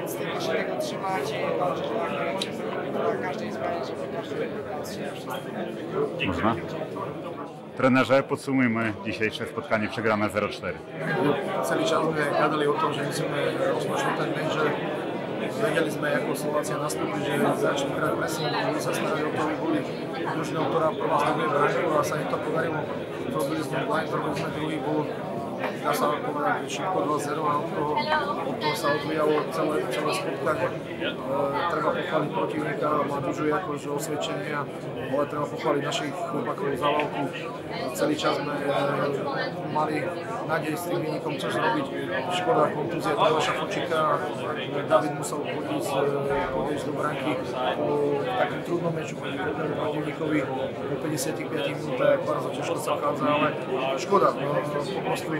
więc tylko się tego trzymać i na każdej zmianie, żeby każdy dać się wszystko. Można? Trenerze, podsumujmy dzisiejsze spotkanie przegrane 0-4. Celý čas sme gadali o tom, že musíme rozpočnúť ten meč, že vedeli sme, ako Slovácia nastúpi, že začali hrať pressing, že sa starali o to, aby boli družinou, ktorá prvá stavuje bránku a sa im to podarilo. Robili sme blind, robili sme druhý gól. Dá sa povedať, že šipko 2-0 a od toho sa odvíjalo celé spotkanie. Treba pochváliť protivníka, Matúžu akože osvedčenie, ale treba pochváliť našich chlopakov za válku. Celý čas sme mali nádej s tým výnikom, čo zrobiť. Škoda kontúzia Tomáša Fočíka, David musel podísť do bránky po takom trudnom meču proti protivníkovi po 55 minútach, bardzo ťažko sa vchádza, ale škoda. Prosto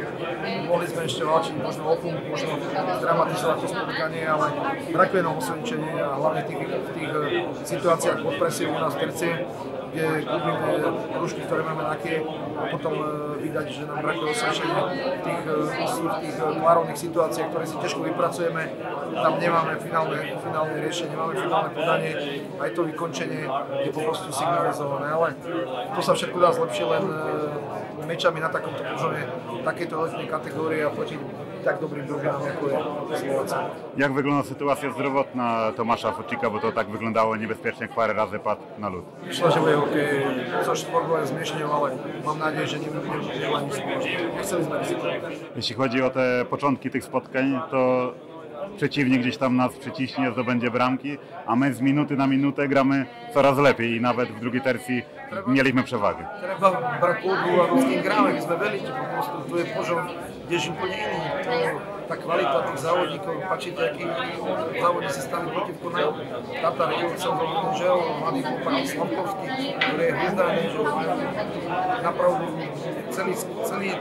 mohli sme ešte vláčiť možno o punkt, možno dramatizovať to spotkanie, ale brakuje nám osvedčenie a hlavne v tých situáciách pod presiou u nás v tercie, kde kúpime rúšky, ktoré máme na kie a potom vydať, že nám brakuje osvedčenie v tých klarovných situáciách, ktoré si ťažko vypracujeme. Tam nemáme finálne riešenie, nemáme finálne podanie, aj to vykončenie je po prostu signalizované, ale to sa všetko dá zlepšiť len mečami na takomto požone, takéto letnej kategorii a proti tak dobrým družinám, jako je Slovácia. Jak wygląda sytuacja zdrowotna Tomasza Fočíka, bo to tak wyglądało niebezpiecznie, parę razy padł na lód? Myślę, że bude OK, coś sportowe zmieśnił, ale mam nadzieję, że nie ma nic poważnego. Nie chceli sme ryzykować. Jeśli chodzi o te początki tych spotkań, to przeciwnik gdzieś tam nas przyciśnie, zdobędzie bramki, a my z minuty na minutę gramy coraz lepiej i nawet w drugiej tercji mieliśmy przewagę. Treba brať podľu, s kým gráme, my sme veliki, po prostu tu je požon, kdež úplne iný. Tá kvalita tých závodníkov, pačíte, akí závodníci stali protiv Konajú. Tatar Ilcov, Žel, mladý chlopak Slavkovský, ktorý je hviezdaný, že napravdu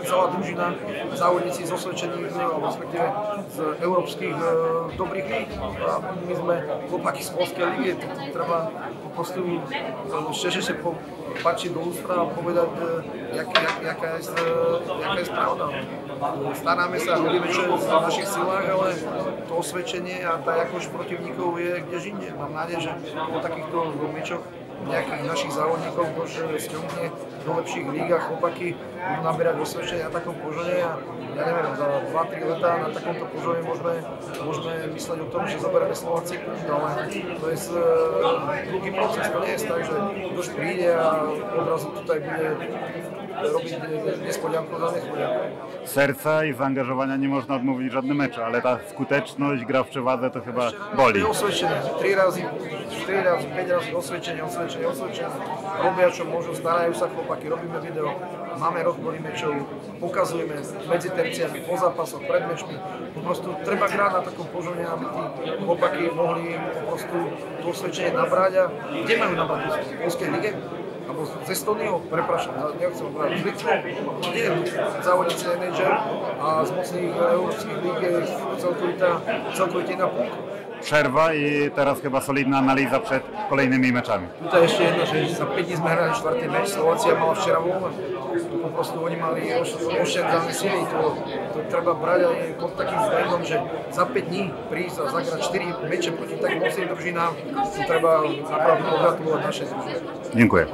celá družina závodníci z osvedčených, respektíve z európskych dobrých líg. A my sme chlopaky z Polskej ligy, treba po prostu šťažne pačiť do ústra a povedať, jaká je pravda. Staráme sa, robíme čo je v našich silách, ale to osvedčenie a tá jakož protivníkov je kdež inde. Mám nádej, že po takýchto mečoch nejakých našich závodníkov stiahne do lepších líg a chlopáky budú naberať osvedčenie na takom požone a ja neviem, za 2-3 leta na takomto požone môžeme mysleť o tom, že zoberieme Slováci, ale to je dlhý proces, to nie je tak, že kdož príde a odrazu tutaj bude robić niespodzianką za niespodzianką. Serca i zaangażowania nie można odmówić w żadnym meczu, ale ta skuteczność, gra w przewadze to chyba boli. Osvedčenie, 3 razy, 4 razy, 5 razy osvedčenie. Robia čo môžu, starajú sa chlopáky, robíme video, máme rozbory mečov, ukazujeme medzi terciami, po zápasoch, pred mečmi. Prosto treba hrať na takom požone, aby tí chlopáky mohli prosto to osvedčenie nabrať a kde majú nabrať? V Polskej lige? Alebo z Estoniou, preprašam, nechcem brať z Litvou, kde je závodníci NHL a z mocných európskych líg je celkovite na punkt. Przerwa i teraz chyba solidna analiza przed kolejnymi meczami. Tutaj ešte jedna, že za 5 dní sme hrali 4. meč, Slovácia mala včera voľné. Po prostu oni mali ošetřené síly, to treba brať aj pod takým vzhľadom, že za 5 dní prísť a zagrať 4 meče proti tak mocným družinám, to treba napravdu pogratulovať našej družine. Dziękuję.